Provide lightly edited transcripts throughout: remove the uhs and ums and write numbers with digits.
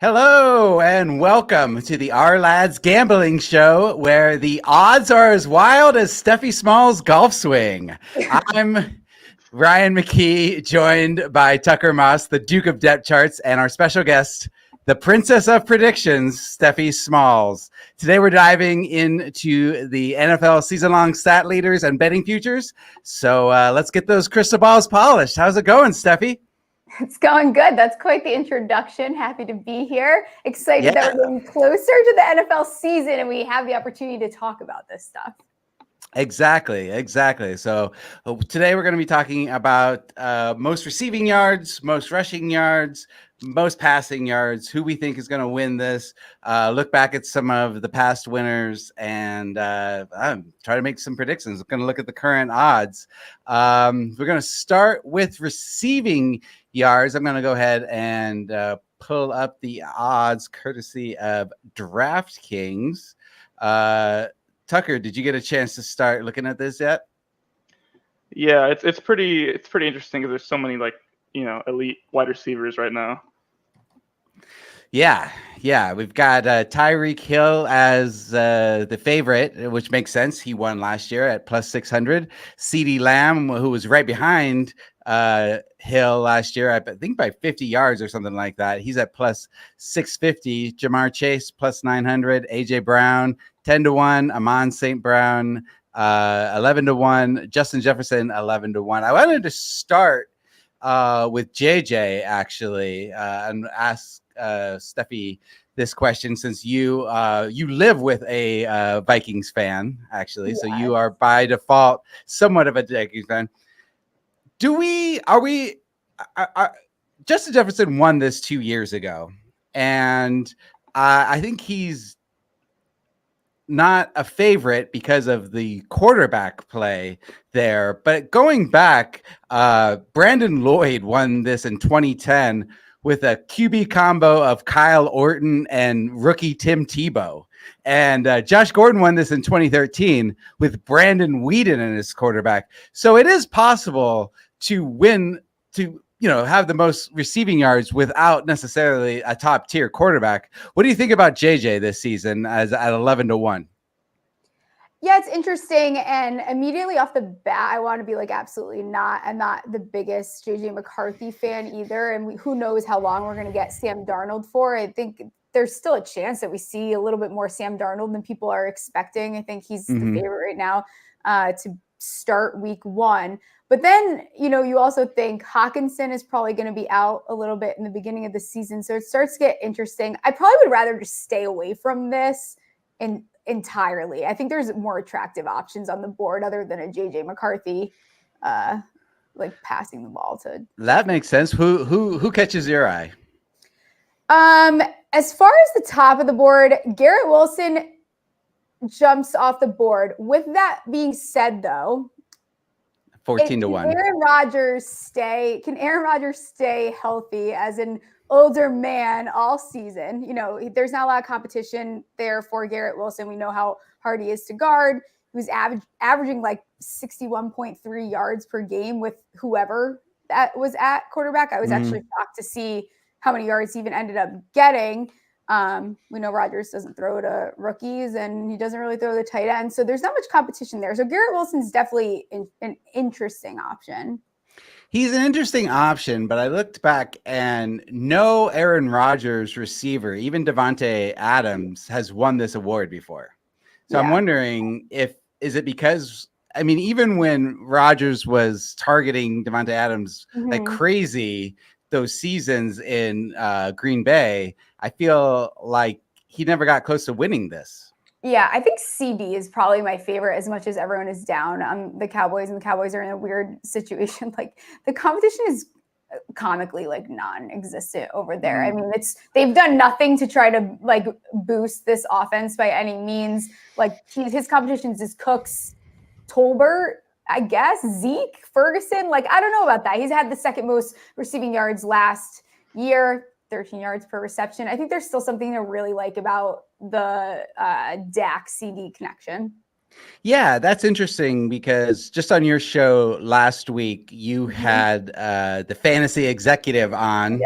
Hello and welcome to the Ourlads Gambling Show, where the odds are as wild as Stephie Small's golf swing. I'm Ryan McKee, joined by Tucker Moss, the Duke of Depth Charts, and our special guest, the Princess of Predictions, Stephie Smalls. Today we're diving into the NFL season-long stat leaders and betting futures. So let's get those crystal balls polished. How's it going, Stephie? It's going good. That's quite the introduction. Happy to be here. Excited that we're getting closer to the NFL season and we have the opportunity to talk about this stuff. Exactly. So today we're going to be talking about most receiving yards, most rushing yards, most passing yards, who we think is going to win this, look back at some of the past winners, and try to make some predictions. We're going to look at the current odds. We're going to start with receiving yards. I'm going to go ahead and pull up the odds courtesy of DraftKings. Tucker, did you get a chance to start looking at this yet? Yeah, it's pretty interesting because there's so many elite wide receivers right now. Yeah. We've got Tyreek Hill as the favorite, which makes sense. He won last year at plus 600. CeeDee Lamb, who was right behind Hill last year, I think by 50 yards or something like that. He's at plus 650. Jamar Chase plus 900. AJ Brown 10-1. Amon St. Brown 11-1. Justin Jefferson 11-1. I wanted to start with JJ actually and ask Stephie this question, since you live with a Vikings fan actually. Yes. So you are by default somewhat of a Vikings fan. Justin Jefferson won this 2 years ago, and I think he's not a favorite because of the quarterback play there. But going back, Brandon Lloyd won this in 2010 with a QB combo of Kyle Orton and rookie Tim Tebow. And Josh Gordon won this in 2013 with Brandon Weeden in his quarterback. So it is possible to win, to have the most receiving yards without necessarily a top tier quarterback. What do you think about JJ this season as at 11-1? Yeah, it's interesting. And immediately off the bat, I want to be like, absolutely not. I'm not the biggest JJ McCarthy fan either. And who knows how long we're going to get Sam Darnold for. I think there's still a chance that we see a little bit more Sam Darnold than people are expecting. I think he's the favorite right now to start week 1. But then, you also think Hawkinson is probably going to be out a little bit in the beginning of the season. So it starts to get interesting. I probably would rather just stay away from this entirely. I think there's more attractive options on the board other than a JJ McCarthy, passing the ball to. That makes sense. Who catches your eye? As far as the top of the board, Garrett Wilson jumps off the board. With that being said, though, 14-1. Can Aaron Rodgers stay healthy as an older man all season? There's not a lot of competition there for Garrett Wilson. We know how hard he is to guard. He was averaging like 61.3 yards per game with whoever that was at quarterback. I was actually shocked to see how many yards he even ended up getting. We know Rodgers doesn't throw to rookies and he doesn't really throw the tight end. So there's not much competition there. So Garrett Wilson's definitely an interesting option. He's an interesting option, but I looked back and no Aaron Rodgers receiver, even Devontae Adams, has won this award before. So I'm wondering is it because, even when Rodgers was targeting Devontae Adams like crazy those seasons in Green Bay, I feel like he never got close to winning this. Yeah, I think CD is probably my favorite as much as everyone is down on the Cowboys, and the Cowboys are in a weird situation. Like the competition is comically like non-existent over there. They've done nothing to try to like boost this offense by any means. Like his competition is Cooks, Tolbert, I guess, Zeke, Ferguson. Like, I don't know about that. He's had the second most receiving yards last year, 13 yards per reception. I think there's still something to really like about the Dak CD connection. Yeah, that's interesting because just on your show last week, you had the fantasy executive on,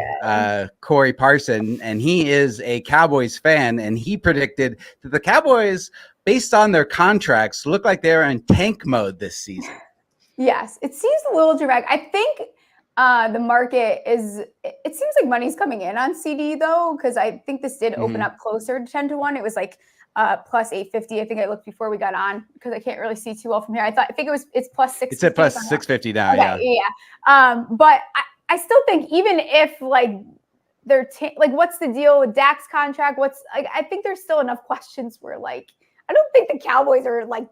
Corey Parson, and he is a Cowboys fan, and he predicted that the Cowboys, based on their contracts, look like they're in tank mode this season. Yes, it seems a little dramatic. I think the market is, it seems like money's coming in on CD though, because I think this did open up closer to 10-1. It was like plus 850. I think I looked before we got on because I can't really see too well from here. I think it's plus 650. It's at plus 650 now. Okay, yeah. But I still think even if like they're like, what's the deal with Dak's contract? What's like, I think there's still enough questions where like, I don't think the Cowboys are like,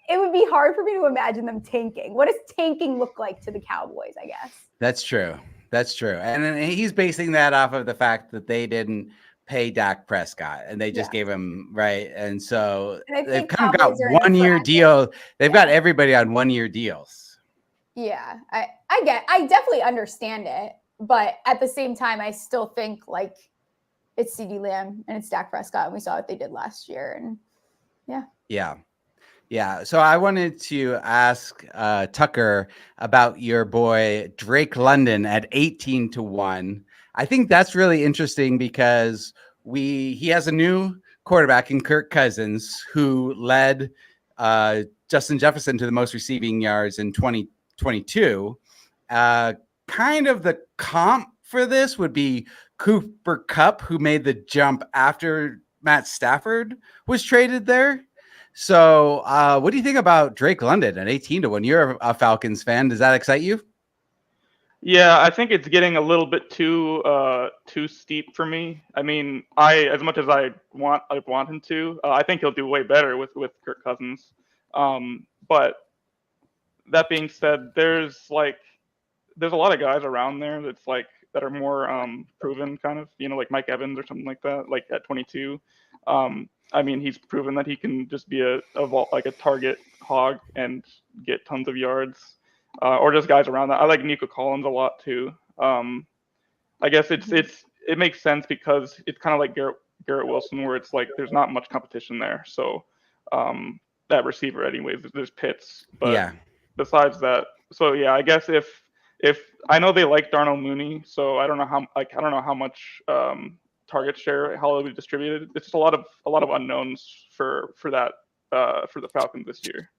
it would be hard for me to imagine them tanking. What does tanking look like to the Cowboys, I guess? That's true. That's true. And then he's basing that off of the fact that they didn't pay Dak Prescott and they just gave him, right? And so they've kind of got 1 year deal. They've got everybody on 1 year deals. Yeah, I definitely understand it. But at the same time, I still think like it's CeeDee Lamb and it's Dak Prescott. And we saw what they did last year. And Yeah. So I wanted to ask Tucker about your boy Drake London at 18-1. I think that's really interesting because he has a new quarterback in Kirk Cousins who led Justin Jefferson to the most receiving yards in 2022. Kind of the comp for this would be Cooper Kupp, who made the jump after Matt Stafford was traded there. So what do you think about Drake London at 18-1? You're a Falcons fan. Does that excite you? Yeah, I think it's getting a little bit too steep for me. I mean, as much as I want him to, I think he'll do way better with Kirk Cousins. But that being said, there's a lot of guys around there that are more proven, kind of, like Mike Evans or something like that, like at 22. I mean, he's proven that he can just be a target hog and get tons of yards, or just guys around that. I like Nico Collins a lot too. I guess it makes sense because it's kind of like Garrett Wilson, where it's like there's not much competition there. So that receiver, anyways, there's Pitts, but besides that, so yeah, I guess if I know they like Darnell Mooney, so I don't know how much target share, how it'll be distributed. It's just a lot of unknowns for the Falcons this year.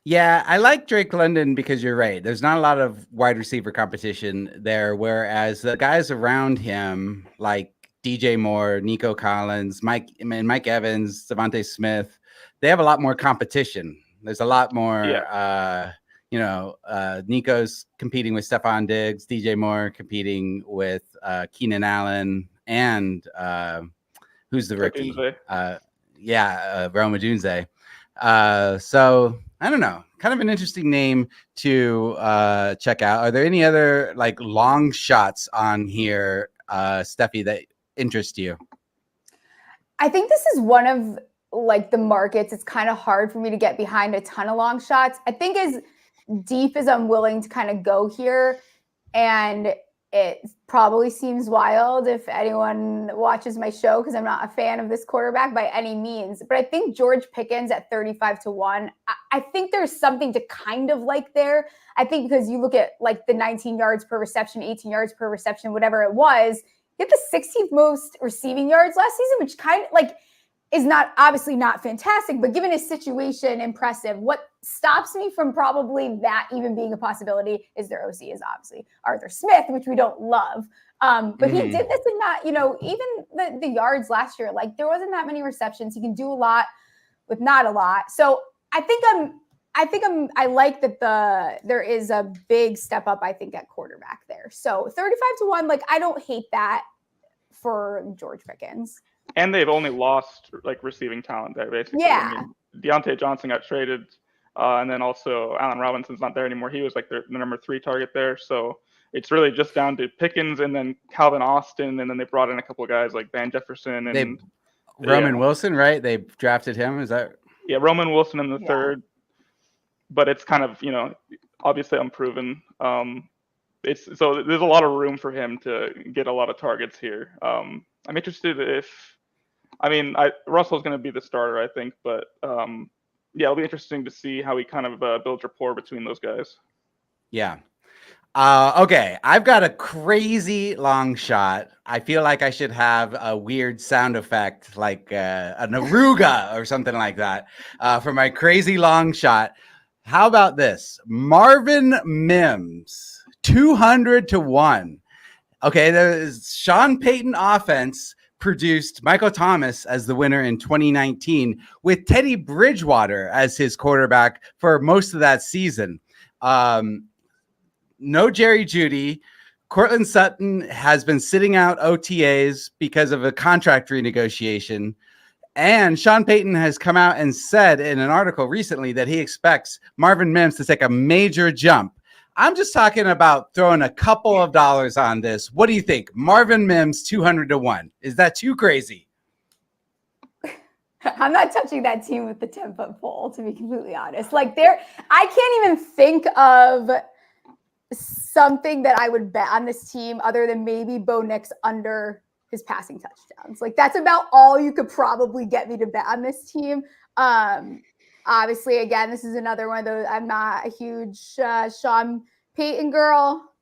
Yeah, I like Drake London because you're right. There's not a lot of wide receiver competition there, whereas the guys around him, like DJ Moore, Nico Collins, Mike Evans, Devontae Smith, they have a lot more competition. There's a lot more, Nico's competing with Stephon Diggs, DJ Moore competing with Keenan Allen, and who's the rookie? Rome Odunze. So I don't know, kind of an interesting name to check out. Are there any other like long shots on here, Stephie, that interest you? I think this is one of like the markets. It's kind of hard for me to get behind a ton of long shots. I think as deep as I'm willing to kind of go here, and it probably seems wild if anyone watches my show because I'm not a fan of this quarterback by any means. But I think George Pickens at 35-1, I think there's something to kind of like there. I think because you look at like the 19 yards per reception, 18 yards per reception, whatever it was, you have the 16th most receiving yards last season, which kind of like is obviously not fantastic, but given his situation, impressive. What stops me from probably that even being a possibility is their OC is obviously Arthur Smith, which we don't love. But he did this and not, even the yards last year, like there wasn't that many receptions. He can do a lot with not a lot. So I like that there is a big step up, I think, at quarterback there. So 35-1, like I don't hate that for George Pickens. And they've only lost like receiving talent there, basically. Yeah. I mean, Deontay Johnson got traded, and then also Allen Robinson's not there anymore. He was like the number 3 target there. So it's really just down to Pickens and then Calvin Austin, and then they brought in a couple of guys like Van Jefferson and Roman Wilson, right? They drafted him. Is that? Yeah, Roman Wilson in the third. But it's kind of, obviously unproven. So there's a lot of room for him to get a lot of targets here. I'm interested Russell's going to be the starter, I think, but yeah, it'll be interesting to see how he kind of builds rapport between those guys. Yeah. Okay, I've got a crazy long shot. I feel like I should have a weird sound effect, like an aruga or something like that, for my crazy long shot. How about this? Marvin Mims, 200-1. Okay, there's Sean Payton offense produced Michael Thomas as the winner in 2019 with Teddy Bridgewater as his quarterback for most of that season. No Jerry Jeudy. Cortland Sutton has been sitting out OTAs because of a contract renegotiation. And Sean Payton has come out and said in an article recently that he expects Marvin Mims to take a major jump. I'm just talking about throwing a couple of dollars on this. What do you think? Marvin Mims, 200-1. Is that too crazy? I'm not touching that team with the 10-foot pole, to be completely honest. Like I can't even think of something that I would bet on this team other than maybe Bo Nix under his passing touchdowns. Like that's about all you could probably get me to bet on this team. Obviously, again, this is another one of those. I'm not a huge Sean Payton girl.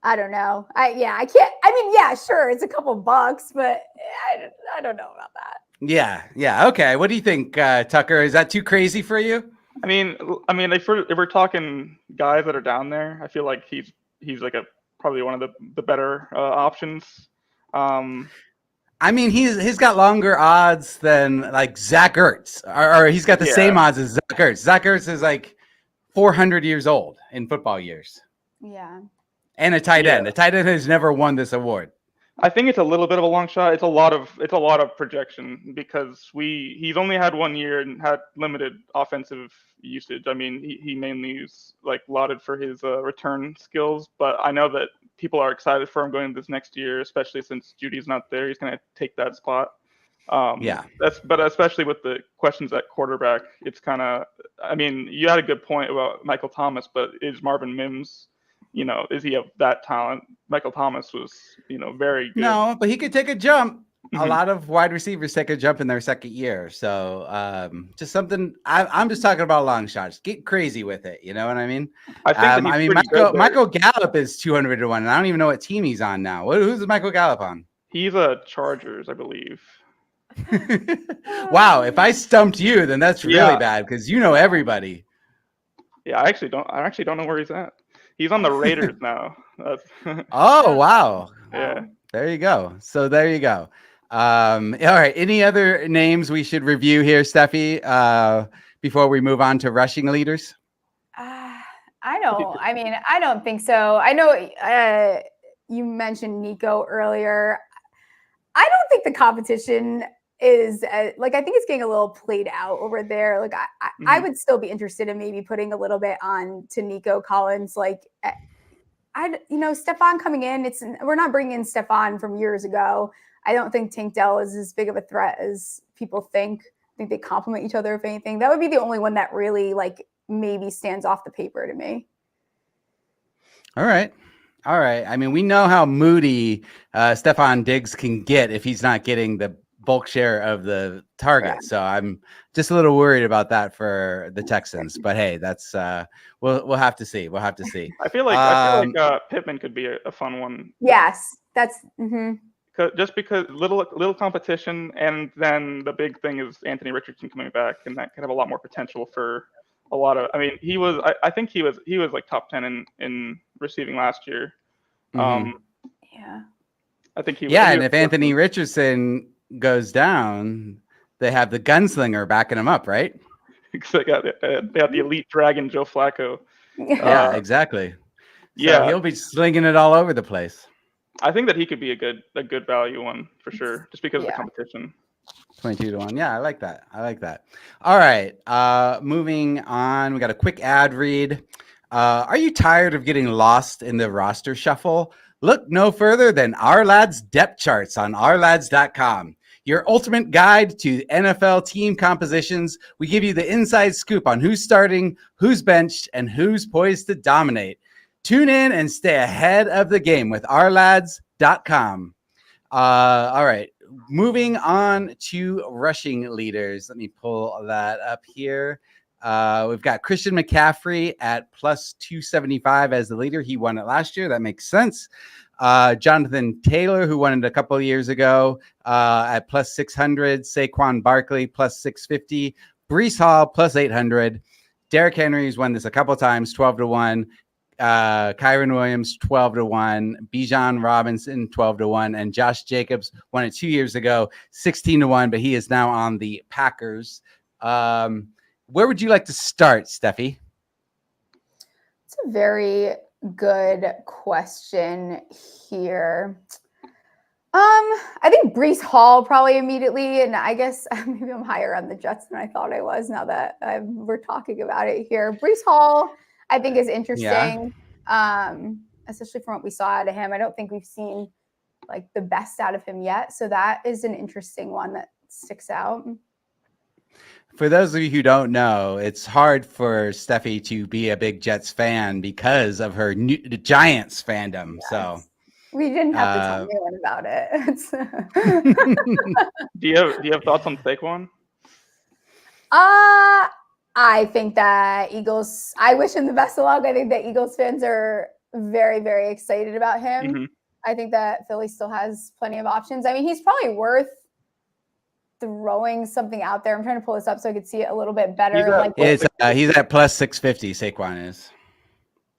I don't know. I can't. I mean, yeah, sure, it's a couple bucks, but I don't know about that. Yeah. Okay. What do you think, Tucker? Is that too crazy for you? I mean, if we're talking guys that are down there, I feel like he's like probably one of the better options. I mean, he's got longer odds than like Zach Ertz, or he's got the same odds as Zach Ertz. Zach Ertz is like 400 years old in football years. Yeah. And a tight end. A tight end has never won this award. I think it's a little bit of a long shot. It's a lot of projection because he's only had 1 year and had limited offensive usage. I mean, he mainly is like lauded for his return skills, but I know that people are excited for him going this next year, especially since Judy's not there. He's going to take that spot. But especially with the questions at quarterback, it's kind of. I mean, you had a good point about Michael Thomas, but is Marvin Mims? Is he of that talent? Michael Thomas was, very good. No, but he could take a jump. A lot of wide receivers take a jump in their second year. So just something. I'm just talking about long shots. Get crazy with it. You know what I mean? I think Michael Gallup is 200-1, and I don't even know what team he's on now. Who's Michael Gallup on? He's a Chargers, I believe. Wow, if I stumped you, then that's really bad because you know everybody. Yeah, I actually don't know where he's at. He's on the Raiders now. Oh, wow. Yeah. There you go. So there you go. All right. Any other names we should review here, Stephie, before we move on to rushing leaders? I don't think so. I know you mentioned Nico earlier. I don't think the competition is I think it's getting a little played out over there. Like I would still be interested in maybe putting a little bit on to Nico Collins. Like Stephon coming in, we're not bringing in Stephon from years ago. I don't think Tank Dell is as big of a threat as people think. I think they complement each other. If anything, that would be the only one that really like maybe stands off the paper to me. All right. I mean, we know how moody Stephon Diggs can get if he's not getting the bulk share of the target. Yeah. So I'm just a little worried about that for the Texans. But hey, that's we'll have to see. We'll have to see. I feel like Pittman could be a fun one. Yes, that's just because little competition, and then the big thing is Anthony Richardson coming back, and that could have a lot more potential for a lot of. I mean, he was. I think he was like top 10 in receiving last year. Yeah. I think he. Yeah, and if Anthony Richardson goes down, they have the gunslinger backing him up, right? They got the elite dragon Joe Flacco. Yeah, exactly. Yeah, so he'll be slinging it all over the place. I think that he could be a good value one for sure, just because of the competition. 22-1. Yeah, I like that. All right, moving on. We got a quick ad read. Are you tired of getting lost in the roster shuffle? Look no further than Ourlads depth charts on Ourlads.com. Your ultimate guide to NFL team compositions. We give you the inside scoop on who's starting, who's benched, and who's poised to dominate. Tune in and stay ahead of the game with Ourlads.com. All right, moving on to rushing leaders. Let me pull that up here. We've got Christian McCaffrey at plus 275 as the leader. He won it last year. That makes sense. Jonathan Taylor, who won it a couple of years ago, at plus 600. Saquon Barkley plus 650. Brees Hall plus 800. Derrick Henry's won this a couple of times, 12-1. Kyron Williams 12-1. Bijan Robinson 12-1, and Josh Jacobs won it 2 years ago, 16-1. But he is now on the Packers. Where would you like to start, Stephie? It's a very good question here. I think Brees Hall probably immediately, and I guess maybe I'm higher on the Jets than I thought I was now that we're talking about it here. Brees Hall, I think, is interesting, especially from what we saw out of him. I don't think we've seen like the best out of him yet, so that is an interesting one that sticks out. For those of you who don't know, it's hard for Stephie to be a big Jets fan because of her Giants fandom. Yes. So we didn't have to tell anyone about it. Do you have thoughts on Saquon? I think that Eagles. I wish him the best of luck. I think that Eagles fans are very, very excited about him. Mm-hmm. I think that Philly still has plenty of options. I mean, he's probably worth throwing something out there. I'm trying to pull this up so I could see it a little bit better. He's at plus 650. Saquon is.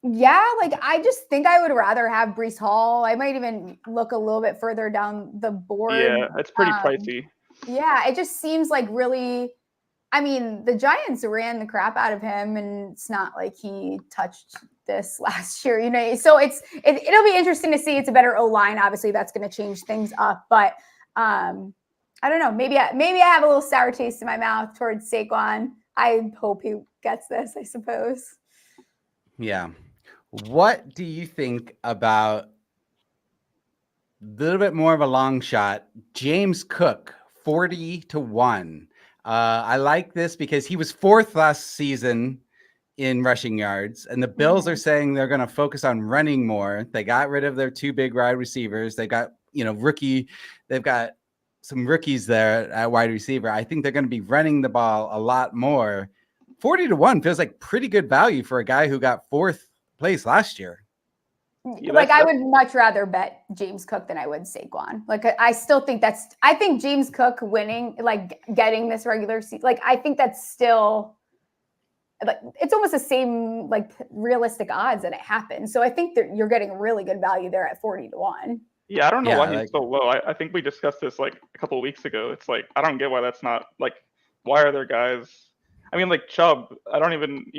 Yeah, like I just think I would rather have Brees Hall. I might even look a little bit further down the board. Yeah, it's pretty pricey. Yeah, it just seems like really. I mean, the Giants ran the crap out of him, and it's not like he touched this last year, you know. So it'll be interesting to see. It's a better O-line. Obviously, that's going to change things up, but I don't know. Maybe I have a little sour taste in my mouth towards Saquon. I hope he gets this, I suppose. Yeah. What do you think about a little bit more of a long shot? James Cook, 40-1. I like this because he was fourth last season in rushing yards, and the Bills are saying they're going to focus on running more. They got rid of their two big wide receivers. They got, they've got some rookies there at wide receiver. I think they're going to be running the ball a lot more. 40-1 feels like pretty good value for a guy who got fourth place last year. Yeah, like I would much rather bet James Cook than I would Saquon. Like I still think I think James Cook winning, like getting this regular season, like I think that's still like it's almost the same like realistic odds that it happened. So I think that you're getting really good value there at 40-1. Yeah, I don't know why he's so low. I think we discussed this like a couple of weeks ago. It's like I don't get why that's not like why are there guys? I mean, like Chubb, I don't even,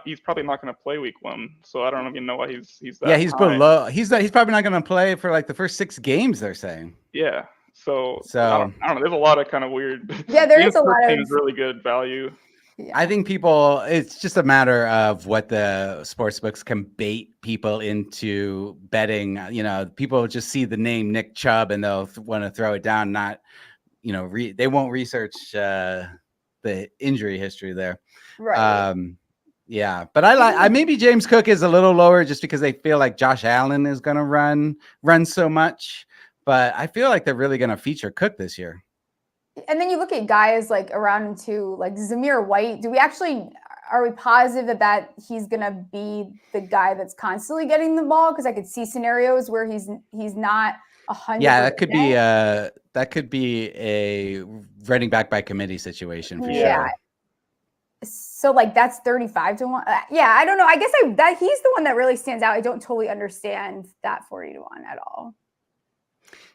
he's probably not going to play week 1, so I don't even know why he's that. Yeah, he's below. He's probably not going to play for like the first 6 games. They're saying. Yeah, so I don't know. There's a lot of kind of weird. Yeah, there is a lot of really good value. Yeah. I think it's just a matter of what the sports books can bait people into betting. People just see the name Nick Chubb and they'll want to throw it down. Not, they won't research the injury history there. Right. Yeah, but I maybe James Cook is a little lower just because they feel like Josh Allen is going to run so much, but I feel like they're really going to feature Cook this year. And then you look at guys like around him too, like Zamir White. Are we positive that he's going to be the guy that's constantly getting the ball? Because I could see scenarios where he's not 100%. Yeah, that could be a running back by committee situation for sure. So like that's 35-1. Yeah, I don't know. I guess he's the one that really stands out. I don't totally understand that 40-1 at all.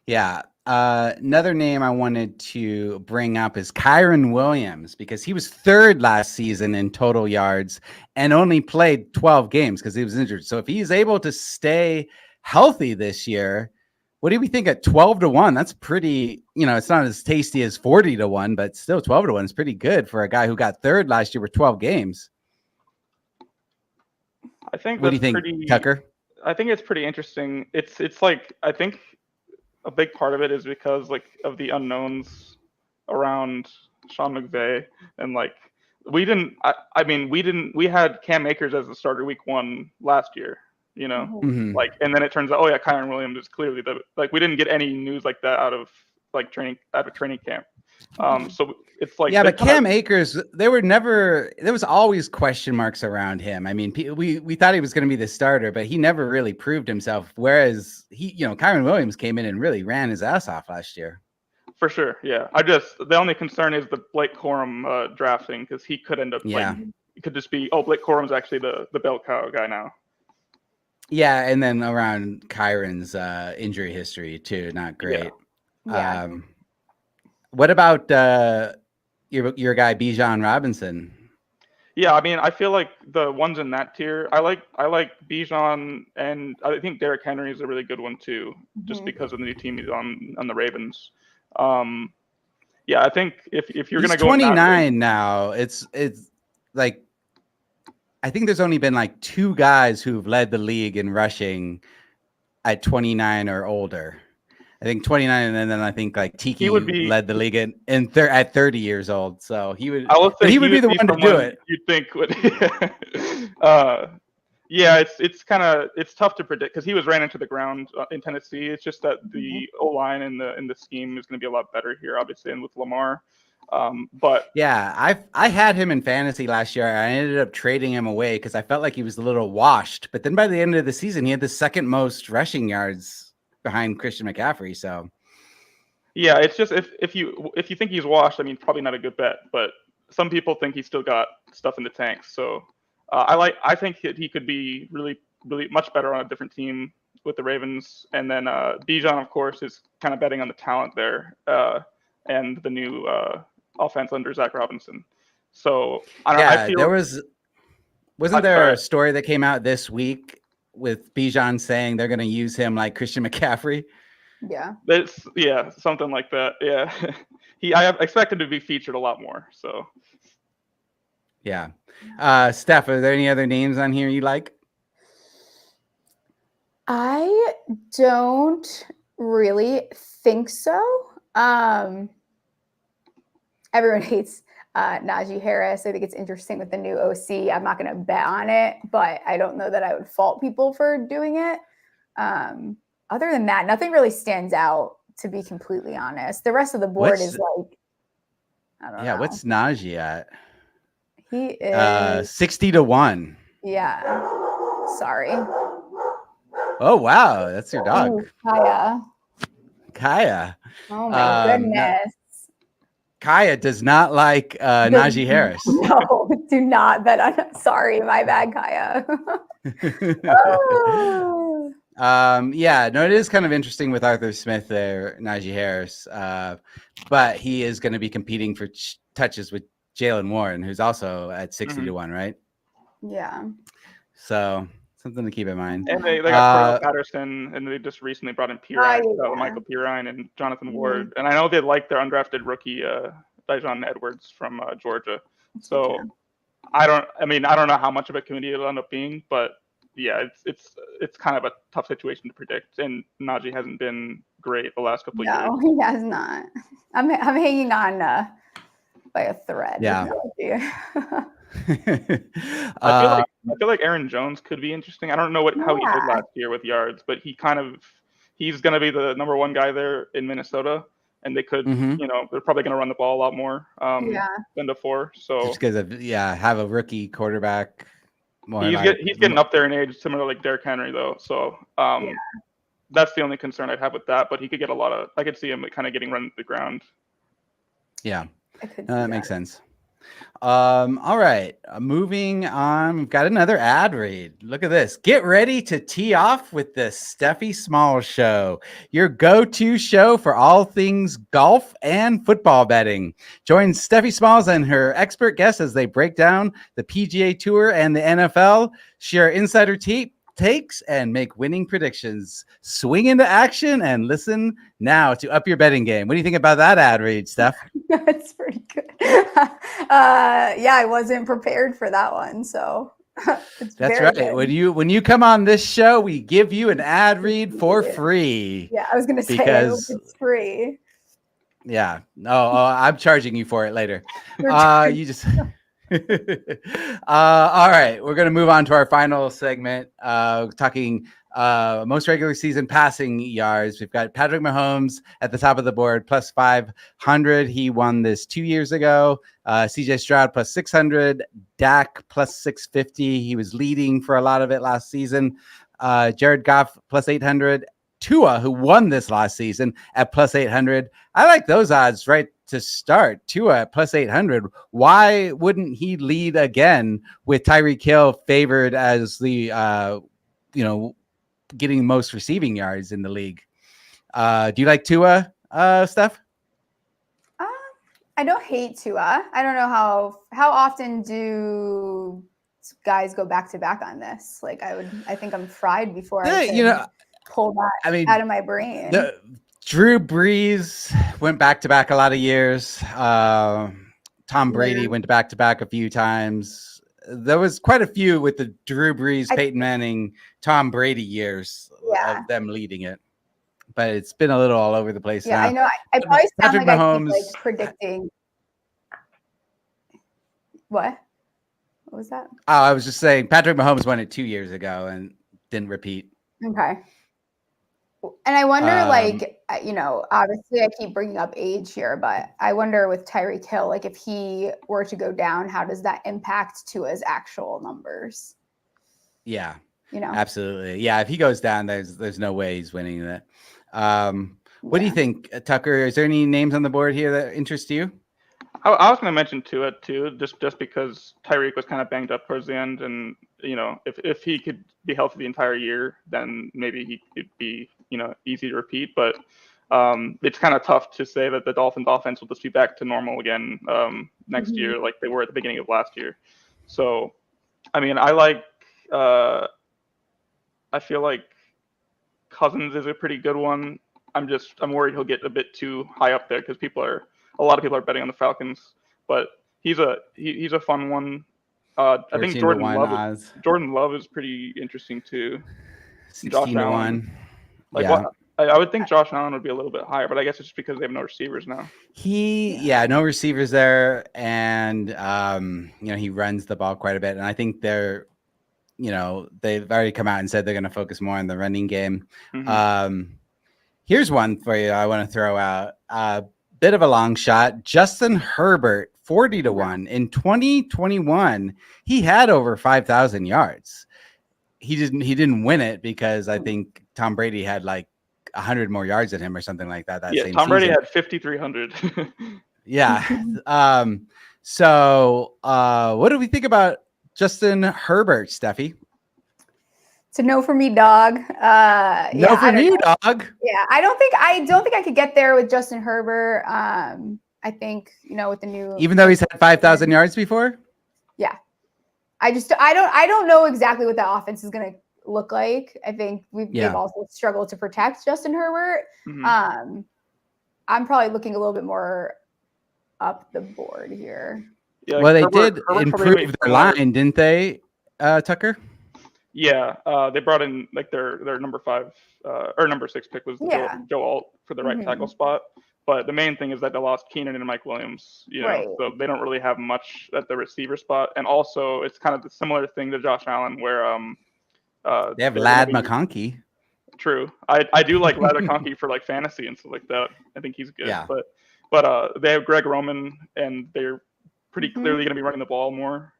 Yeah. Another name I wanted to bring up is Kyron Williams because he was third last season in total yards and only played 12 games because he was injured. So if he's able to stay healthy this year, what do we think at 12-1? That's pretty, it's not as tasty as 40-1, but still 12-1 is pretty good for a guy who got third last year with 12 games. I think. What do you think, Tucker? I think it's pretty interesting. It's like, I think a big part of it is because like of the unknowns around Sean McVay and like we had Cam Akers as the starter week 1 last year. Like, and then it turns out, Kyron Williams is clearly we didn't get any news like that out of training camp. So it's like yeah, but Cam Akers, there was always question marks around him. I mean, we thought he was going to be the starter, but he never really proved himself. Whereas Kyron Williams came in and really ran his ass off last year. For sure, yeah. The only concern is the Blake Corum drafting, because he could end up it could just be, Blake Corum's actually the bell cow guy now. Yeah, and then around Kyron's injury history too, not great. Yeah. What about your guy Bijan Robinson? Yeah, I mean, I feel like the ones in that tier, I like Bijan, and I think Derrick Henry is a really good one too, just because of the new team he's on the Ravens. Yeah, I think if you're gonna go 29 now, it's like, I think there's only been like 2 guys who've led the league in rushing at 29 or older. I think 29, and then I think like Tiki led the league at 30 years old. So he would be the one to do it. You'd think would. Yeah, it's tough to predict, because he was ran into the ground in Tennessee. It's just that the O-line in the scheme is going to be a lot better here, obviously, and with Lamar. But yeah, I had him in fantasy last year. I ended up trading him away because I felt like he was a little washed. But then by the end of the season, he had the second most rushing yards behind Christian McCaffrey. So yeah, it's just if you think he's washed, I mean, probably not a good bet. But some people think he's still got stuff in the tank. So I think he could be really, really much better on a different team with the Ravens. And then Bijan, of course, is kind of betting on the talent there, and the new offense under Zach Robinson. So I feel, wasn't there a story that came out this week with Bijan saying they're going to use him like Christian McCaffrey? Yeah, something like that. Yeah, I expect him to be featured a lot more. So yeah. Steph, are there any other names on here you like? I don't really think so. Everyone hates Najee Harris. I think it's interesting with the new OC. I'm not going to bet on it, but I don't know that I would fault people for doing it. Other than that, nothing really stands out, to be completely honest. The rest of the board is like, I don't know. Yeah, what's Najee at? He is 60-1. Yeah. Sorry. Oh wow, that's your dog. Ooh, Kaya. Oh my goodness. Kaya does not like Najee Harris. No, do not bet on. Sorry, my bad, Kaya. Oh. Yeah, no, it is kind of interesting with Arthur Smith there, Najee Harris. But he is going to be competing for touches with Jalen Warren, who's also at 60-1, right? Yeah. So something to keep in mind. And they got Cordell Patterson, and they just recently brought in Michael Pirine and Jonathan Ward. And I know they like their undrafted rookie Dijon Edwards from Georgia. So I don't know how much of a committee it'll end up being, but yeah, it's kind of a tough situation to predict. And Najee hasn't been great the last couple of years. No, he has not. I'm hanging on by a thread. Yeah. I feel like Aaron Jones could be interesting. I don't know how he did last year with yards, but he's going to be the number 1 guy there in Minnesota, and they could, they're probably going to run the ball a lot more than before. So just because have a rookie quarterback. He's getting up there in age, similar like Derrick Henry though. So that's the only concern I'd have with that. But he could get I could see him kind of getting run to the ground. Yeah, that makes sense. All right, moving on. We've got another ad read. Look at this. Get ready to tee off with the Stephie Smalls Show, your go-to show for all things golf and football betting. Join Stephie Smalls and her expert guests as they break down the PGA Tour and the NFL, share insider takes, and make winning predictions. Swing into action and listen now to up your betting game. What do you think about that ad read, Steph? That's pretty good. I wasn't prepared for that one, so that's right. Good. When you come on this show, we give you an ad read for free. Yeah, I was gonna say it's free. Yeah. No, I'm charging you for it later. You just All right, we're going to move on to our final segment, talking most regular season passing yards. We've got Patrick Mahomes at the top of the board, plus 500. He won this 2 years ago. CJ Stroud plus 600. Dak plus 650. He was leading for a lot of it last season. Jared Goff plus 800. Tua, who won this last season, at plus 800. I like those odds right to start. Tua at plus 800. Why wouldn't he lead again with Tyreek Hill favored as the getting most receiving yards in the league? Do you like Tua, Steph? I don't hate Tua. I don't know how often do guys go back to back on this. Like I think I'm fried before I can pull that out of my brain. Drew Brees went back to back a lot of years. Tom Brady went back to back a few times. There was quite a few with the Drew Brees, Peyton Manning, Tom Brady years of them leading it. But it's been a little all over the place now. I know. I probably sound Patrick like Mahomes, I keep predicting. What? What was that? Oh, I was just saying Patrick Mahomes won it 2 years ago and didn't repeat. Okay. And I wonder, obviously I keep bringing up age here, but I wonder with Tyreek Hill, like if he were to go down, how does that impact Tua's actual numbers? Yeah, absolutely. Yeah, if he goes down, there's no way he's winning that. What do you think, Tucker? Is there any names on the board here that interest you? I was going to mention Tua too, just because Tyreek was kind of banged up towards the end, and if he could be healthy the entire year, then maybe he could be easy to repeat. But it's kind of tough to say that the Dolphins' offense will just be back to normal again next year, like they were at the beginning of last year. So, I mean, I feel like Cousins is a pretty good one. I'm worried he'll get a bit too high up there because a lot of people are betting on the Falcons, but he's a fun one. I think Jordan Love is pretty interesting too. 16 to 1. I would think Josh Allen would be a little bit higher, but I guess it's just because they have no receivers now. No receivers there, and he runs the ball quite a bit, and I think they've already come out and said they're going to focus more on the running game. Here's one for you I want to throw out. Bit of a long shot. Justin Herbert, 40 to 1 in 2021. He had over 5,000 yards. He didn't win it because I think Tom Brady had like 100 more yards than him or something like that. Tom Brady had 5,300. So what do we think about Justin Herbert, Stephie? It's a no for me, dog. No for me, dog. Yeah, I don't think I could get there with Justin Herbert. I think with the new, even though he's had 5,000 yards before. Yeah, I don't know exactly what that offense is going to look like. I think they've also struggled to protect Justin Herbert. I'm probably looking a little bit more up the board here. Yeah, well, they did improve their line, didn't they, Tucker? Yeah, they brought in like their number 5 or number 6 pick was Joe Alt for the right tackle spot. But the main thing is that they lost Keenan and Mike Williams, so they don't really have much at the receiver spot. And also, it's kind of the similar thing to Josh Allen, where they have Ladd McConkey. True, I do like Ladd McConkey for like fantasy and stuff like that. I think he's good. Yeah. But they have Greg Roman, and they're pretty clearly going to be running the ball more.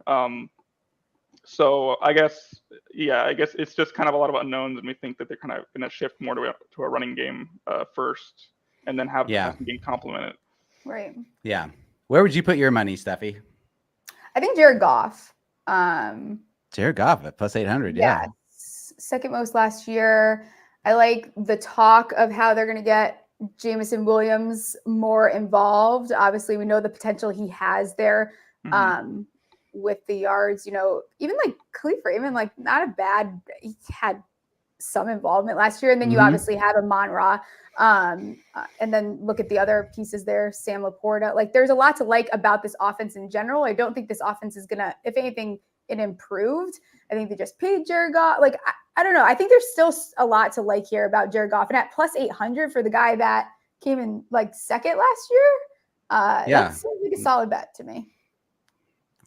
So I guess it's just kind of a lot of unknowns, and we think that they're kind of going to shift more to a running game first, and then have the passing game complement it. Right. Yeah. Where would you put your money, Stephie? I think Jared Goff. Jared Goff at plus 800. Yeah. Second most last year. I like the talk of how they're going to get Jameson Williams more involved. Obviously, we know the potential he has there. With the yards, even like Khalif Raymond, like not a bad, he had some involvement last year. And then you obviously have Amon-Ra. And then look at the other pieces there, Sam Laporta. Like there's a lot to like about this offense in general. I don't think this offense is going to, if anything, it improved. I think they just paid Jared Goff. Like, I don't know. I think there's still a lot to like here about Jared Goff. And at plus 800 for the guy that came in like second last year, that seems like a solid bet to me.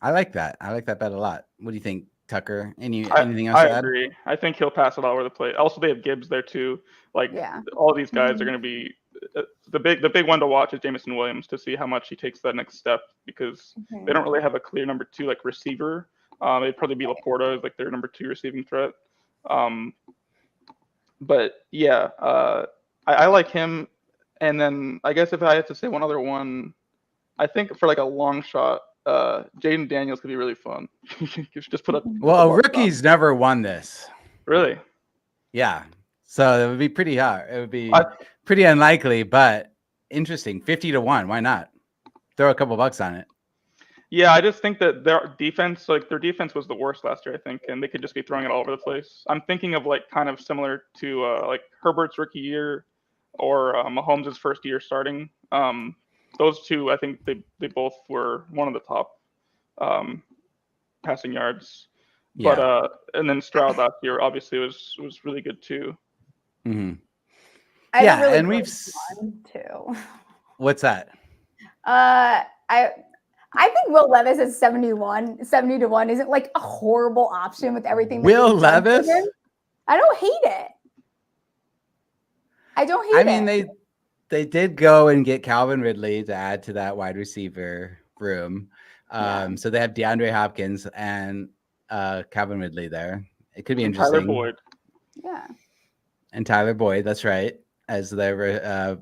I like that. I like that bet a lot. What do you think, Tucker? Anything else I to add? agree. I think he'll pass it all over the plate. Also, they have Gibbs there too. Like Yeah. all these guys are going to be the big one to watch is Jameson Williams to see how much he takes that next step because they don't really have a clear number 2 like receiver. It'd probably be Laporta as like their number 2 receiving threat. But yeah, I like him. And then I guess if I had to say one other one, I think for like a long shot, Jaden Daniels could be really fun. You should just put up. Well, rookies never won this. Really? Yeah. So it would be pretty hard. It would be pretty unlikely, but interesting. 50-1. Why not? Throw a couple bucks on it. Yeah, I just think that their defense was the worst last year, I think, and they could just be throwing it all over the place. I'm thinking of like kind of similar to like Herbert's rookie year or Mahomes' first year starting. Those two, I think they both were one of the top passing yards. Yeah. But and then Stroud last year obviously was really good too. Mm-hmm. Yeah, really and we've one too. What's that? I think Will Levis at 70-1 isn't like a horrible option with everything. Will Levis? I don't hate it. I don't hate it. I mean, they did go and get Calvin Ridley to add to that wide receiver room. So they have DeAndre Hopkins and Calvin Ridley there. It could be interesting. Tyler Boyd. Yeah. And Tyler Boyd, that's right, as their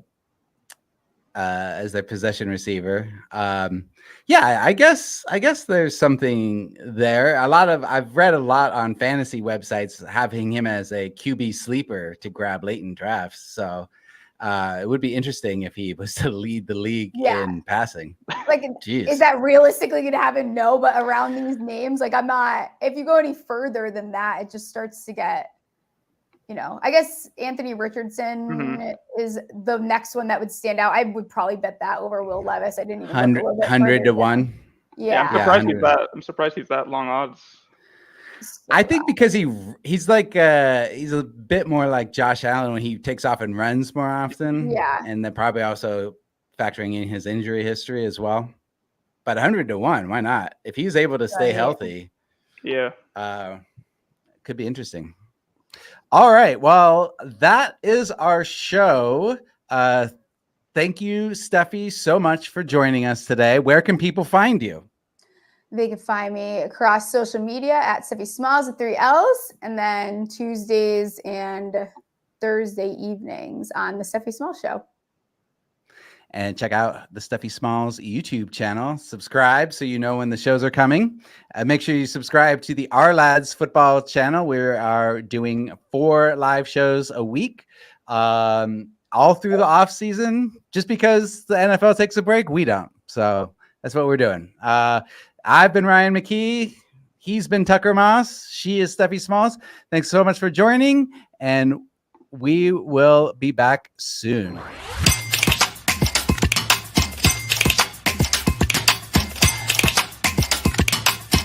possession receiver. Yeah, I guess there's something there. I've read a lot on fantasy websites having him as a QB sleeper to grab late in drafts. So it would be interesting if he was to lead the league in passing. Like, is that realistically going to happen? No, but around these names, like I'm not. If you go any further than that, it just starts to get. I guess Anthony Richardson is the next one that would stand out. I would probably bet that over Will Levis. I didn't even 100-1. Yeah, I'm surprised he's that long odds. I think because he's like he's a bit more like Josh Allen when he takes off and runs more often. Yeah, and they're probably also factoring in his injury history as well. But 100-1, why not? If he's able to stay healthy, could be interesting. All right. Well, that is our show. Thank you, Stephie, so much for joining us today. Where can people find you? They can find me across social media at Stephie Smalls with 3 L's, and then Tuesdays and Thursday evenings on the Stephie Smalls Show. And check out the Stephie Smalls YouTube channel. Subscribe so you know when the shows are coming. Make sure you subscribe to the Ourlads football channel. We are doing 4 live shows a week, all through the off season. Just because the NFL takes a break, we don't. So that's what we're doing. I've been Ryan McKee. He's been Tucker Moss. She is Stephie Smalls. Thanks so much for joining, and we will be back soon.